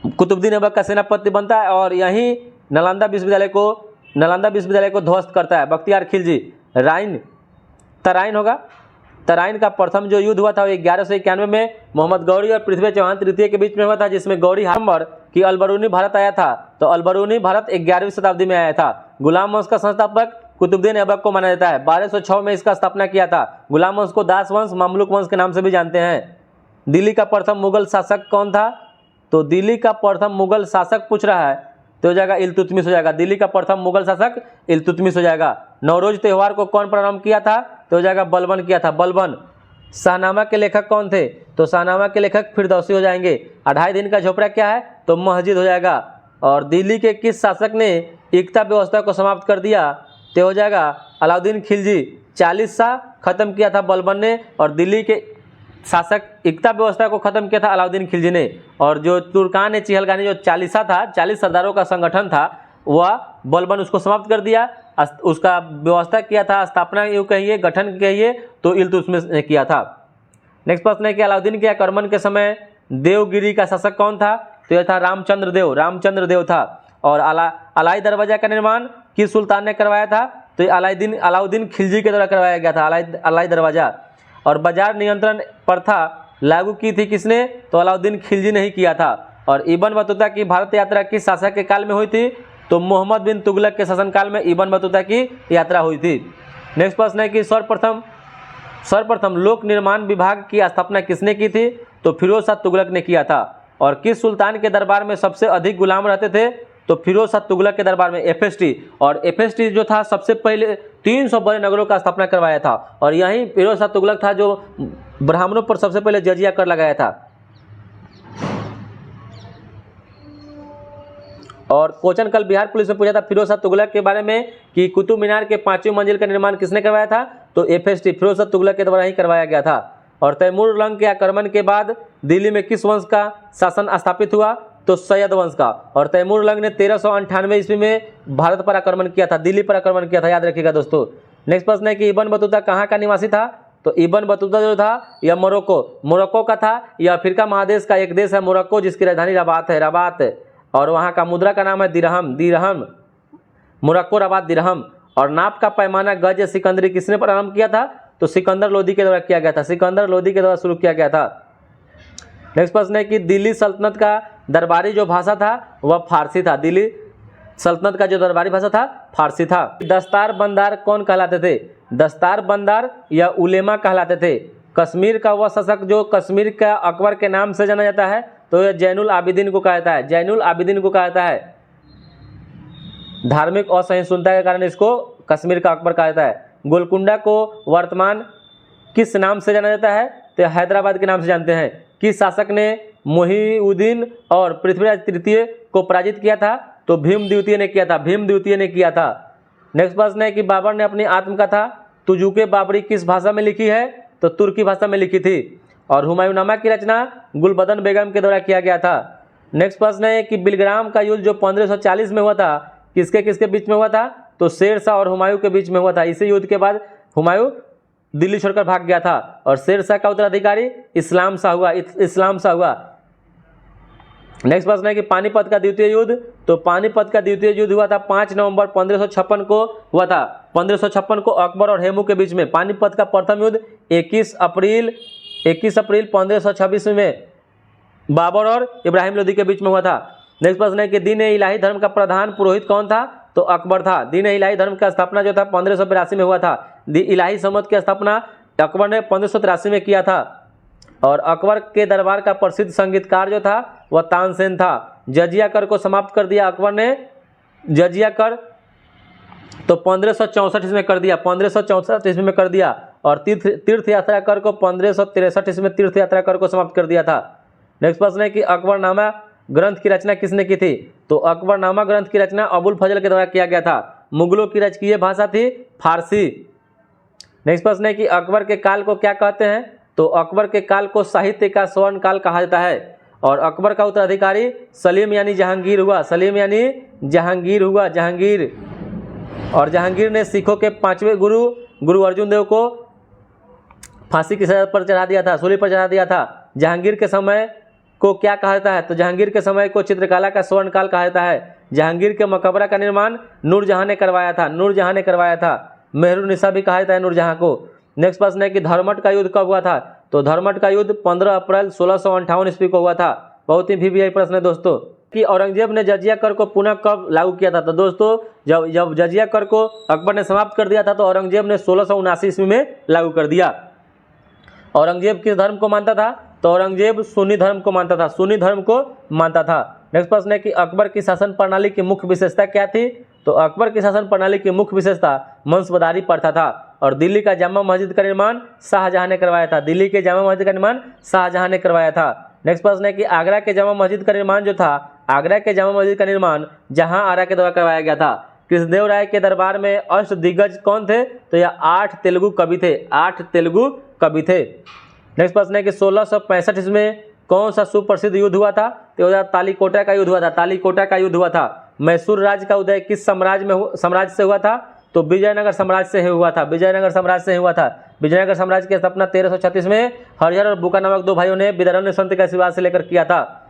कुतुबुद्दीन ऐबक का सेनापति बनता है और यहीं नालंदा विश्वविद्यालय को ध्वस्त करता है बख्तियार खिलजी। तराइन होगा। तराइन का प्रथम जो युद्ध हुआ था वो 1191 में मोहम्मद गौरी और पृथ्वीराज चौहान तृतीय के बीच में हुआ था, जिसमें गौरी नंबर की अलबरूनी भारत आया था। तो अलबरूनी भारत 11वीं शताब्दी में आया था। गुलाम वंश का संस्थापक कुतुबुद्दीन ऐबक को माना जाता है। 1206 में इसका स्थापना किया था। गुलाम वंश को दास वंश, ममलुक वंश के नाम से भी जानते हैं। दिल्ली का प्रथम मुगल शासक कौन था? तो दिल्ली का प्रथम मुगल शासक पूछ रहा है तो हो जाएगा इल्तुतमिश हो जाएगा। दिल्ली का प्रथम मुगल शासक इल्तुतमिश हो जाएगा। नवरोज त्योहार को कौन प्रारंभ किया था? तो हो जाएगा बलबन किया था, बलबन। शाहनामा के लेखक कौन थे? तो शाहनामा के लेखक फिरदौसी हो जाएंगे। 2.5 दिन का झोपड़ा क्या है? तो मस्जिद हो जाएगा। और दिल्ली के किस शासक ने एकता व्यवस्था को समाप्त कर दिया? तो हो जाएगा अलाउद्दीन खिलजी। 40 सा खत्म किया था बलबन ने, और दिल्ली के शासक एकता व्यवस्था को खत्म किया था अलाउद्दीन खिलजी ने। और जो तुर्कान चिहलगानी जो 40 था, 40 सरदारों का संगठन था, वह बलबन उसको समाप्त कर दिया। उसका व्यवस्था किया था, स्थापना यूँ कहिए, गठन कहिए तो इल्तुतमिश ने किया था। नेक्स्ट प्रश्न है कि अलाउद्दीन के आक्रमण के समय देवगिरी का शासक कौन था? तो यह था रामचंद्र देव, रामचंद्र देव था। और अलाई दरवाजा का निर्माण किस सुल्तान ने करवाया था? तो अलाउद्दीन खिलजी के द्वारा करवाया गया था, अलाई दरवाजा। और बाजार नियंत्रण प्रथा लागू की थी किसने? तो अलाउद्दीन खिलजी ने ही किया था। और इब्न बतूता की भारत यात्रा किस शासक के काल में हुई थी? तो मोहम्मद बिन तुगलक के शासनकाल में इब्न बतूता की यात्रा हुई थी। नेक्स्ट प्रश्न है कि सर्वप्रथम लोक निर्माण विभाग की स्थापना किसने की थी? तो फिरोज शाह तुगलक ने किया था। और किस सुल्तान के दरबार में सबसे अधिक गुलाम रहते थे? तो फिरोज शाह तुगलक के दरबार में FST। और FST जो था सबसे पहले 300 बड़े नगरों का स्थापना करवाया था। और यहीं फिरोज शाह तुगलक था जो ब्राह्मणों पर सबसे पहले जजिया कर लगाया था। और क्वेश्चन कल बिहार पुलिस में पूछा था फिरोज शाह तुगलक के बारे में कि कुतुब मीनार के 5वीं मंजिल का निर्माण किसने करवाया था? तो FST फिरोज शाह तुगलक के द्वारा ही करवाया गया था। और तैमूर लंग के आक्रमण के बाद दिल्ली में किस वंश का शासन स्थापित हुआ? तो सैयद वंश का। और तैमूर लंग ने 1398 ईस्वी में भारत पर आक्रमण किया था, दिल्ली पर आक्रमण किया था, याद रखिएगा दोस्तों। नेक्स्ट प्रश्न है कि इब्न बतूता कहाँ का निवासी था? तो इब्न बतूता जो था यह मोरक्को का था। यह अफ्रीका महादेश का एक देश है मोरक्को, जिसकी राजधानी रबात है। और वहाँ का मुद्रा का नाम है दिरहम, मोरक्को रबात दिरहम। और नाप का पैमाना गज या सिकंदरी किसने प्रारंभ किया था? तो सिकंदर लोदी के द्वारा किया गया था, सिकंदर लोदी के द्वारा शुरू किया गया था। नेक्स्ट प्रश्न है कि दिल्ली सल्तनत का दरबारी जो भाषा था वह फारसी था। दिल्ली सल्तनत का जो दरबारी भाषा था फारसी था। दस्तार बंदार कौन कहलाते थे? दस्तार बंदार या उलेमा कहलाते थे। कश्मीर का वह शासक जो कश्मीर का अकबर के नाम से जाना जाता है, तो यह जैनुल आबिदीन को कहा जाता है, जैनुल आबिदीन को कहा जाता है। धार्मिक असहिष्णुता के कारण इसको कश्मीर का अकबर कहा जाता है। गोलकुंडा को वर्तमान किस नाम से जाना जाता है? तो हैदराबाद के नाम से जानते हैं। किस शासक ने मोहिउद्दीन और पृथ्वीराज तृतीय को पराजित किया था? तो भीम द्वितीय ने किया था, भीम द्वितीय ने किया था। नेक्स्ट प्रश्न है कि बाबर ने अपनी आत्मकथा तुजुके बाबरी किस भाषा में लिखी है? तो तुर्की भाषा में लिखी थी। और हुमायूंनामा की रचना गुलबदन बेगम के द्वारा किया गया था। नेक्स्ट प्रश्न है कि बिलग्राम का युद्ध जो 1540 में हुआ था, किसके किसके बीच में हुआ था? तो शेर शाह और हुमायूं के बीच में हुआ था। इसी युद्ध के बाद हुमायूं दिल्ली छोड़कर भाग गया था और शेर शाह का उत्तराधिकारी इस्लाम शाह हुआ। नेक्स्ट प्रश्न है कि पानीपत का द्वितीय युद्ध, तो पानीपत का द्वितीय युद्ध हुआ था 5 नवंबर 1556 को हुआ था। 1556 को अकबर और हेमू के बीच में। पानीपत का प्रथम युद्ध 21 अप्रैल 21 अप्रैल 1526 में बाबर और इब्राहिम लोदी के बीच में हुआ था। नेक्स्ट प्रश्न है कि दीन इलाही धर्म का प्रधान पुरोहित कौन था? तो अकबर था। दीन इलाही धर्म का स्थापना जो था 1582 में हुआ था। इलाही सम्मत की स्थापना अकबर ने 1583 में किया था। और अकबर के दरबार का प्रसिद्ध संगीतकार जो था वह तानसेन था। जजिया कर को समाप्त कर दिया अकबर ने, जजिया कर तो 1564 ईस्वी में कर दिया, 1564 ईस्वी में कर दिया। और तीर्थ यात्रा कर को 1563 ईस्वी में तीर्थ यात्रा कर को समाप्त कर दिया था। नेक्स्ट प्रश्न है कि अकबरनामा ग्रंथ की रचना किसने की थी? तो अकबरनामा ग्रंथ की रचना अबुल फजल के द्वारा किया गया था। मुगलों की राजकीय भाषा थी फारसी। नेक्स्ट प्रश्न है कि अकबर के काल को क्या कहते हैं? तो अकबर के काल को साहित्य का स्वर्ण काल कहा जाता है। और अकबर का उत्तराधिकारी सलीम यानी जहांगीर हुआ, सलीम यानी जहांगीर हुआ, जहांगीर। और जहांगीर ने सिखों के 5वें गुरु अर्जुन देव को फांसी की सजा पर चढ़ा दिया था, सूली पर चढ़ा दिया था। जहांगीर के समय को क्या कहा जाता है? तो जहांगीर के समय को चित्रकला का स्वर्ण काल कहा जाता है। जहांगीर के मकबरा का निर्माण नूरजहां ने करवाया था, नूरजहां ने करवाया था। मेहरुनिसा भी कहा जाता है नूरजहां को। नेक्स्ट प्रश्न है कि धर्मट का युद्ध कब हुआ था? तो धर्मट का युद्ध 15 अप्रैल 1658 ईस्वी को हुआ था। बहुत ही VVI प्रश्न है दोस्तों कि औरंगजेब ने जजिया कर को पुनः कब लागू किया था? तो दोस्तों जब जजिया कर को अकबर ने समाप्त कर दिया था तो औरंगजेब ने 1679 ईस्वी में लागू कर दिया। औरंगजेब किस धर्म को मानता था? तो औरंगजेब सुन्नी धर्म को मानता था, सुन्नी धर्म को मानता था। नेक्स्ट प्रश्न है कि अकबर की शासन प्रणाली की मुख्य विशेषता क्या थी? तो अकबर की शासन प्रणाली की मुख्य विशेषता वंशवादी प्रथा था। और दिल्ली का जामा मस्जिद का निर्माण शाहजहां ने करवाया था, दिल्ली के जामा मस्जिद का निर्माण शाहजहां ने करवाया था। नेक्स्ट प्रश्न है कि आगरा के जामा मस्जिद का निर्माण जो था, आगरा के जामा मस्जिद का निर्माण जहां आरा के द्वारा करवाया गया था। कृष्णदेव राय के दरबार में अष्टदिग्गज कौन थे? तो यह 8 तेलुगु कवि थे, 8 तेलुगु कवि थे। नेक्स्ट प्रश्न है कि 1665 ईस्वी में कौन सा सुप्रसिद्ध युद्ध हुआ था? तो तालीकोटा का युद्ध हुआ था, तालीकोटा का युद्ध हुआ था। मैसूर राज्य का उदय किस साम्राज्य से हुआ था? तो विजयनगर साम्राज्य से हुआ था, विजयनगर साम्राज्य से हुआ था। विजयनगर साम्राज्य की स्थापना 1336 में हरिहर और बुका नामक 2 भाइयों ने विदर्भ संत के आशीर्वाद से लेकर किया था।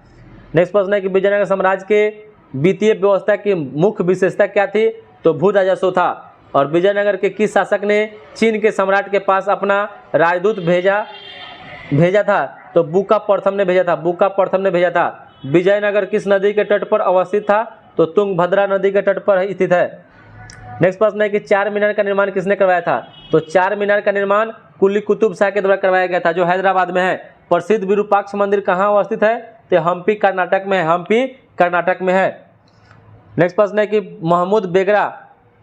नेक्स्ट प्रश्न है कि विजयनगर साम्राज्य के वित्तीय व्यवस्था की मुख्य विशेषता क्या थी? तो भू राजस्व था। और विजयनगर के किस शासक ने चीन के सम्राट के पास अपना राजदूत भेजा था? तो बुका प्रथम ने भेजा था, बुका प्रथम ने भेजा था। विजयनगर किस नदी के तट पर अवस्थित था? तो तुंगभद्रा नदी के तट पर स्थित है। नेक्स्ट प्रश्न है कि 4 मीनार का निर्माण किसने करवाया था? तो 4 मीनार का निर्माण कुली कुतुब शाह के द्वारा करवाया गया था, जो हैदराबाद में है। प्रसिद्ध विरूपाक्ष मंदिर कहाँ अवस्थित है? तो हम्पी कर्नाटक में है, हम्पी कर्नाटक में है। नेक्स्ट प्रश्न है कि महमूद बेगरा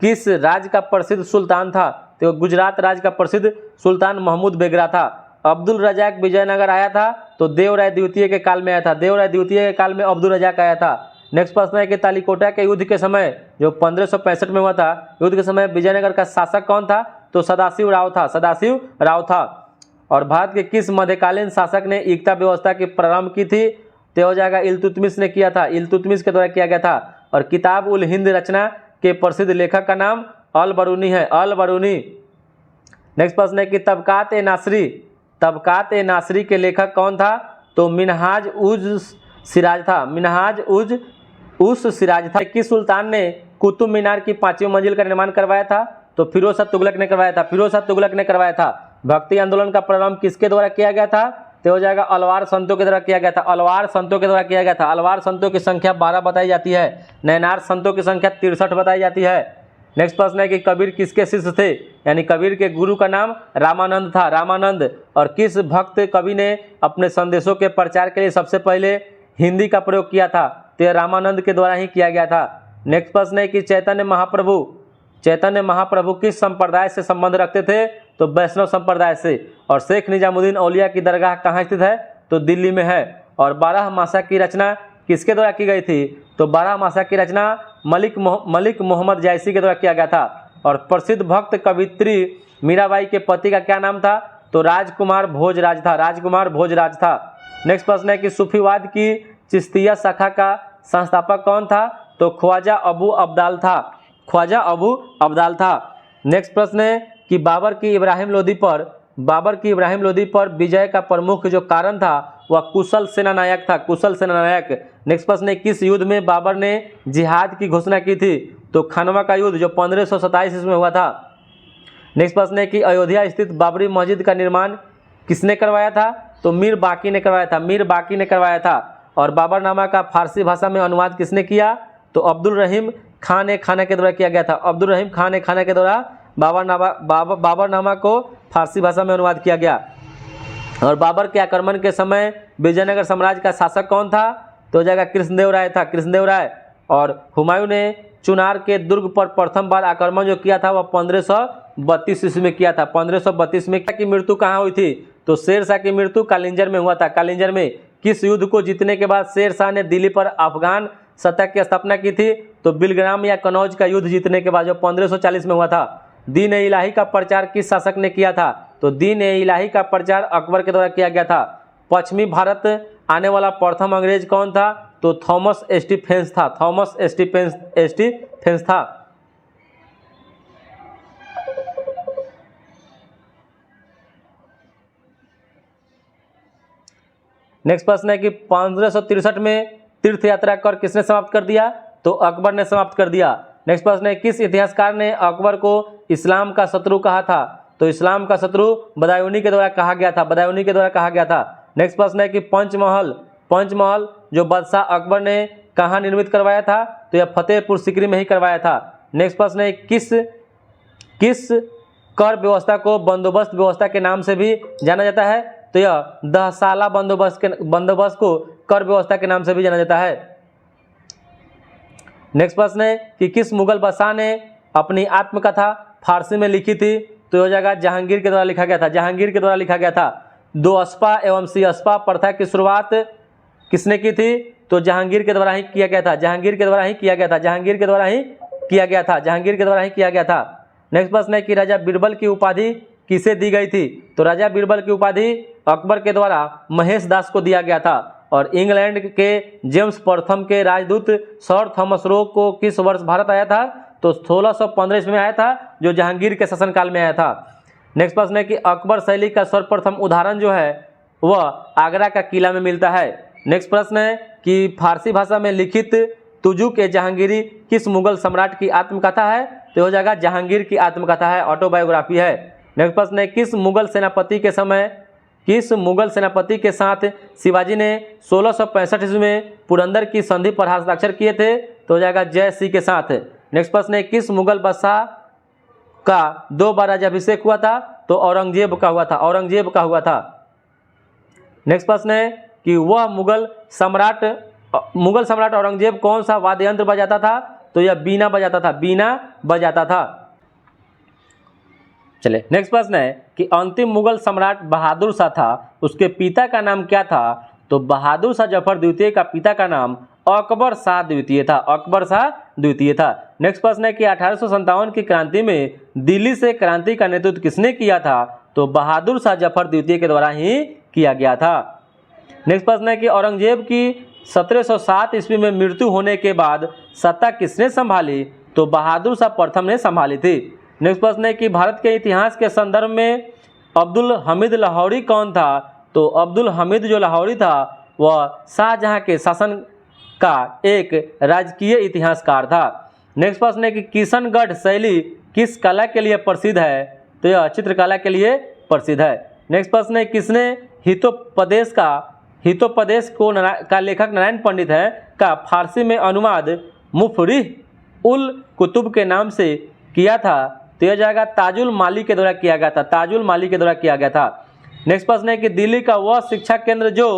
किस राज्य का प्रसिद्ध सुल्तान था? तो गुजरात राज्य का प्रसिद्ध सुल्तान महमूद बेगरा था। अब्दुल रजाक विजयनगर आया था तो देवराय द्वितीय के काल में आया था, देवराय द्वितीय के काल में अब्दुल रजाक आया था। नेक्स्ट प्रश्न है कि तालीकोटा के युद्ध के समय जो 1565 में हुआ था, युद्ध के समय विजयनगर का शासक कौन था? तो सदाशिव राव था, सदाशिव राव था। और भारत के किस मध्यकालीन शासक ने एकता व्यवस्था की प्रारंभ की थी? तो हो जाएगा इल्तुतमिश ने किया था, इल्तुतमिश के द्वारा किया गया था। और किताब उल हिंद रचना के प्रसिद्ध लेखक का नाम अल बरूनी है, अल बरूनी। नेक्स्ट प्रश्न है कि तबकात ए नासरी के लेखक कौन था? तो मिनहाज उज सिराज था, मिनहाज उस सिराज था। किस सुल्तान ने कुतुब मीनार की 5वीं मंजिल का निर्माण करवाया था? तो फिरोज शाह तुगलक ने करवाया था, फिरोज शाह तुगलक ने करवाया था। भक्ति आंदोलन का प्रारंभ किसके द्वारा किया गया था? तो हो जाएगा अलवार संतों के द्वारा किया गया था, अलवार संतों के द्वारा किया गया था। अलवार संतों की संख्या 12 बताई जाती है, नैनार संतों की संख्या 63 बताई जाती है। नेक्स्ट प्रश्न है कि कबीर किसके शिष्य थे? यानी कबीर के गुरु का नाम रामानंद था, रामानंद। और किस भक्त कवि ने अपने संदेशों के प्रचार के लिए सबसे पहले हिंदी का प्रयोग किया था? तो रामानंद के द्वारा ही किया गया था। नेक्स्ट प्रश्न है कि चैतन्य महाप्रभु किस संप्रदाय से संबंध रखते थे? तो वैष्णव संप्रदाय से। और शेख निजामुद्दीन औलिया की दरगाह कहाँ स्थित है? तो दिल्ली में है। और 12 मासा की रचना किसके द्वारा की गई थी? तो 12 मासा की रचना मलिक मोहम्मद जायसी के द्वारा किया गया था। और प्रसिद्ध भक्त कवित्री मीराबाई के पति का क्या नाम था? तो राजकुमार भोजराज था, राजकुमार भोजराज था। नेक्स्ट प्रश्न है कि सूफीवाद की चिश्तिया शाखा का संस्थापक कौन था? तो ख्वाजा अबू अब्दाल था, ख्वाजा अबू अब्दाल था। नेक्स्ट प्रश्न है कि बाबर की इब्राहिम लोदी पर विजय का प्रमुख जो कारण था वह कुशल सेनानायक था, कुशल सेनानायक। नेक्स्ट प्रश्न है किस युद्ध में बाबर ने जिहाद की घोषणा की थी? तो खानवा का युद्ध जो 1527 ईस्वी में हुआ था। नेक्स्ट प्रश्न है कि अयोध्या स्थित बाबरी मस्जिद का निर्माण किसने करवाया था? तो मीर बाकी ने करवाया था, मीर बाकी ने करवाया था। और बाबरनामा का फारसी भाषा में अनुवाद किसने किया? तो अब्दुल रहीम खान ए खाना के द्वारा किया गया था। अब्दुल रहीम खान ए खाना के द्वारा बाबरनामा को फारसी भाषा में अनुवाद किया गया। और बाबर के आक्रमण के समय विजयनगर साम्राज्य का शासक कौन था? तो हो जाएगा कृष्णदेव राय था, कृष्णदेव राय। और हुमायूं ने चुनार के दुर्ग पर प्रथम बार आक्रमण जो किया था वह 1532 ईस्वी में किया था। 1532 में की मृत्यु कहाँ हुई थी? तो शेर शाह की मृत्यु कालिंजर में हुआ था। कालिंजर में किस युद्ध को जीतने के बाद शेर शाह ने दिल्ली पर अफगान सत्ता की स्थापना की थी? तो बिलग्राम या कनौज का युद्ध जीतने के बाद जो 1540 में हुआ था। दीन ए इलाही का प्रचार किस शासक ने किया था? तो दीन ए इलाही का प्रचार अकबर के द्वारा किया गया था। पश्चिमी भारत आने वाला प्रथम अंग्रेज कौन था? तो थॉमस स्टीफेंस था, थॉमस स्टीफेंस था। नेक्स्ट प्रश्न है कि 1563 में तीर्थ यात्रा कर किसने समाप्त कर दिया? तो अकबर ने समाप्त कर दिया। नेक्स्ट प्रश्न है किस इतिहासकार ने अकबर को इस्लाम का शत्रु कहा था? तो इस्लाम का शत्रु बदायूनी के द्वारा कहा गया था, बदायूनी के द्वारा कहा गया था। नेक्स्ट प्रश्न है कि पंचमहल जो बादशाह अकबर ने कहाँ निर्मित करवाया था? तो यह फतेहपुर सीकरी में ही करवाया था। नेक्स्ट प्रश्न है किस कर व्यवस्था को बंदोबस्त व्यवस्था के नाम से भी जाना जाता है? तो यह दहसाला बंदोबस्त को कर व्यवस्था के नाम से भी जाना जाता है। नेक्स्ट प्रश्न है कि किस मुगल बादशाह ने अपनी आत्मकथा फारसी में लिखी थी? तो हो जाएगा जहांगीर के द्वारा लिखा गया था, जहांगीर के द्वारा लिखा गया था। दो अस्पा एवं सी अस्पा प्रथा की शुरुआत किसने की थी? तो जहांगीर के द्वारा ही किया गया था, जहांगीर के द्वारा ही किया गया था, जहांगीर के द्वारा ही किया गया था, जहांगीर के द्वारा ही किया गया था। नेक्स्ट प्रश्न है कि राजा बीरबल की उपाधि किसे दी गई थी? तो राजा बीरबल की उपाधि अकबर के द्वारा महेश दास को दिया गया था। और इंग्लैंड के जेम्स प्रथम के राजदूत सर थॉमस रो को किस वर्ष भारत आया था? तो 1615 में आया था, जो जहांगीर के शासनकाल में आया था। नेक्स्ट प्रश्न है कि अकबर शैली का सर्वप्रथम उदाहरण जो है वह आगरा का किला में मिलता है। नेक्स्ट प्रश्न है कि फारसी भाषा में लिखित तुजुक ए जहांगीरी किस मुगल सम्राट की आत्मकथा है? तो हो जाएगा जहांगीर की आत्मकथा है, ऑटोबायोग्राफी है। नेक्स्ट प्रश्न है किस मुगल सेनापति के साथ शिवाजी ने 1665 ईस्वी में पुरंदर की संधि पर हस्ताक्षर किए थे? तो हो जाएगा जय सिंह के साथ। नेक्स्ट प्रश्न है किस मुगल बादशाह का 2 बार राज्याभिषेक हुआ था? तो औरंगजेब का हुआ था, औरंगजेब का हुआ था। नेक्स्ट प्रश्न है कि वह मुगल सम्राट औरंगजेब कौन सा वाद्य यंत्र बजाता था? तो यह बीना बजाता था, बीना बजाता था। चलिए नेक्स्ट प्रश्न है कि अंतिम मुगल सम्राट बहादुर शाह था, उसके पिता का नाम क्या था? तो बहादुर शाह जफर द्वितीय का पिता का नाम अकबर शाह द्वितीय था, अकबर शाह द्वितीय था। नेक्स्ट प्रश्न है कि 1857 की क्रांति में दिल्ली से क्रांति का नेतृत्व किसने किया था? तो बहादुर शाह जफर द्वितीय के द्वारा ही किया गया था। नेक्स्ट प्रश्न है कि औरंगजेब की 1707 ईस्वी में मृत्यु होने के बाद सत्ता किसने संभाली? तो बहादुर शाह प्रथम ने संभाली थी। नेक्स्ट प्रश्न है कि भारत के इतिहास के संदर्भ में अब्दुल हमीद लाहौरी कौन था? तो अब्दुल हमीद जो लाहौरी था वह शाहजहां के शासन का एक राजकीय इतिहासकार था। नेक्स्ट प्रश्न है कि किशनगढ़ शैली किस कला के लिए प्रसिद्ध है? तो यह चित्रकला के लिए प्रसिद्ध है। नेक्स्ट प्रश्न है किसने हितोपदेश का लेखक नारायण पंडित है का फारसी में अनुवाद मुफरिह उल कुतुब के नाम से किया था? तो यह जाएगा ताजुल माली के द्वारा किया गया था, ताजुल माली के द्वारा किया गया था। नेक्स्ट प्रश्न है कि दिल्ली का वह शिक्षा केंद्र जो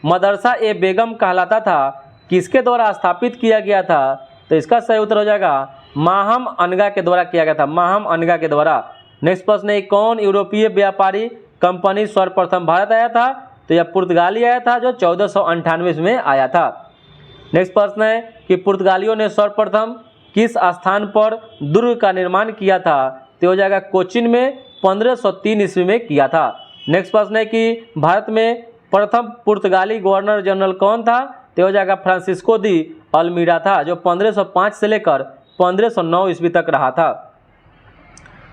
मदरसा ए बेगम कहलाता था किसके द्वारा स्थापित किया गया था? तो इसका सही उत्तर हो जाएगा माहम अनगा के द्वारा किया गया था, माहम अनगा के द्वारा। नेक्स्ट प्रश्न है कौन यूरोपीय व्यापारी कंपनी सर्वप्रथम भारत आया था? तो यह पुर्तगाली आया था, जो 1498 में आया था। नेक्स्ट प्रश्न है कि पुर्तगालियों ने सर्वप्रथम किस स्थान पर दुर्ग का निर्माण किया था? तो हो जाएगा कोचिन में 1503 ईस्वी में किया था। नेक्स्ट प्रश्न है कि भारत में प्रथम पुर्तगाली गवर्नर जनरल कौन था? तो हो जाएगा फ्रांसिस्को दी अल्मीरा था, जो 1505 से लेकर 1509 ईस्वी तक रहा था।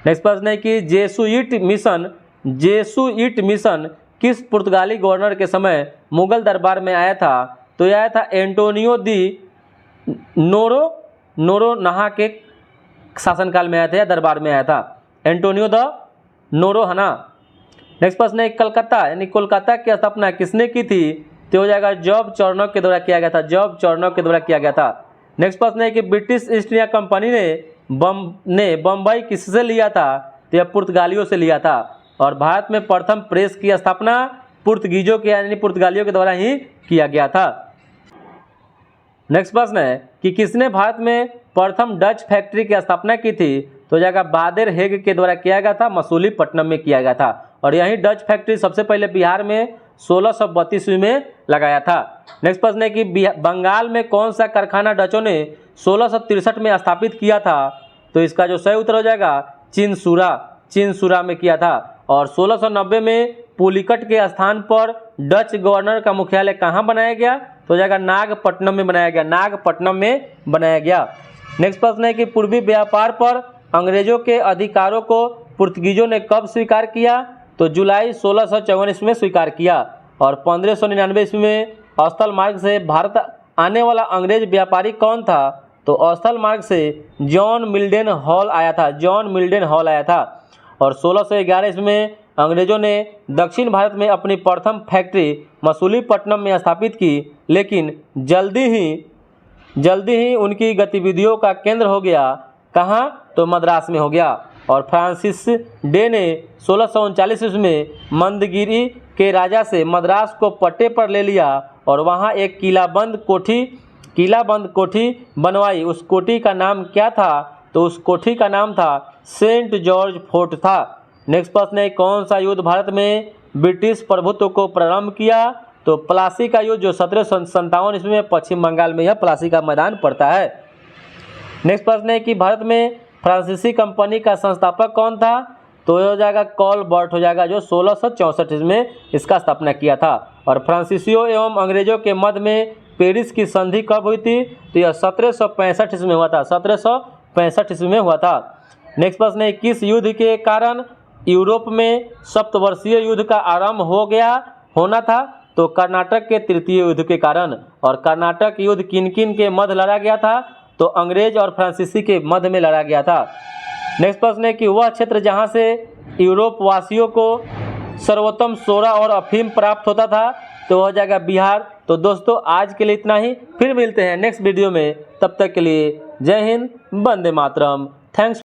नेक्स्ट प्रश्न है कि जेसुइट मिशन किस पुर्तगाली गवर्नर के समय मुगल दरबार में आया था? तो यह आया था एंटोनियो दी नोरोनहा के शासनकाल में आया था या दरबार में आया था, एंटोनियो द नोरोहना। नेक्स्ट प्रश्न है कलकत्ता यानी कोलकाता की स्थापना किसने की थी? तो हो जाएगा जॉर्ज चार्नक के द्वारा किया गया था, जॉर्ज चार्नक के द्वारा किया गया था। नेक्स्ट प्रश्न है कि ब्रिटिश ईस्ट इंडिया कंपनी ने बम्बई किससे लिया था? तो यह पुर्तगालियों से लिया था। और भारत में प्रथम प्रेस की स्थापना पुर्तगीजों के यानी पुर्तगालियों के द्वारा ही किया गया था। नेक्स्ट प्रश्न है कि किसने भारत में प्रथम डच फैक्ट्री की स्थापना की थी? तो हो जाएगा बादेर हेग के द्वारा किया गया था, मसूलीपट्टनम में किया गया था। और यही डच फैक्ट्री सबसे पहले बिहार में 1632 ईस्वी में लगाया था। नेक्स्ट प्रश्न है कि बंगाल में कौन सा कारखाना डचों ने 1663 में स्थापित किया था? तो इसका जो सही उत्तर हो जाएगा चिनसुरा में किया था। और 1690 में पुलिकट के स्थान पर डच गवर्नर का मुख्यालय कहाँ बनाया गया? तो हो जाएगा नागपट्टनम में बनाया गया, नागपट्टनम में बनाया गया। नेक्स्ट प्रश्न है कि पूर्वी व्यापार पर अंग्रेजों के अधिकारों को पुर्तगीजों ने कब स्वीकार किया? तो जुलाई 1654 ईस्वी में स्वीकार किया। और 1599 ईस्वी में स्थल मार्ग से भारत आने वाला अंग्रेज व्यापारी कौन था? तो स्थल मार्ग से जॉन मिल्डन हॉल आया था, जॉन मिल्डन हॉल आया था। और 1611 ईस्वी में अंग्रेजों ने दक्षिण भारत में अपनी प्रथम फैक्ट्री मसूलीपट्टनम में स्थापित की, लेकिन जल्दी ही उनकी गतिविधियों का केंद्र हो गया कहाँ? तो मद्रास में हो गया। और फ्रांसिस डे ने 1639 ईस्वी में मंदगिरी के राजा से मद्रास को पट्टे पर ले लिया और वहाँ एक किलाबंद कोठी बनवाई। उस कोठी का नाम क्या था? तो उस कोठी का नाम था सेंट जॉर्ज फोर्ट था। नेक्स्ट प्रश्न है कौन सा युद्ध भारत में ब्रिटिश प्रभुत्व को प्रारंभ किया? तो प्लासी का युद्ध जो 1757 ईस्वी में पश्चिम बंगाल में यह प्लासी का मैदान पड़ता है। नेक्स्ट प्रश्न है कि भारत में फ्रांसीसी कंपनी का संस्थापक कौन था? तो हो जाएगा कॉलबर्ट हो जाएगा, जो 1664 ईस्वी में इसका स्थापना किया था। और फ्रांसीसियों एवं अंग्रेजों के मध्य में पेरिस की संधि कब हुई थी? तो यह 1765 ईस्वी में हुआ था, 1765 ईस्वी में हुआ था। नेक्स्ट प्रश्न है किस युद्ध के कारण यूरोप में सप्तवर्षीय युद्ध का आरंभ होना था? तो कर्नाटक के तृतीय युद्ध के कारण। और कर्नाटक युद्ध किन किन के मध्य लड़ा गया था? तो अंग्रेज और फ्रांसीसी के मध्य में लड़ा गया था। नेक्स्ट प्रश्न है कि वह क्षेत्र जहां से यूरोप वासियों को सर्वोत्तम सोडा और अफीम प्राप्त होता था, तो हो जाएगा बिहार। तो दोस्तों आज के लिए इतना ही, फिर मिलते हैं नेक्स्ट वीडियो में। तब तक के लिए जय हिंद, वंदे मातरम। थैंक्स।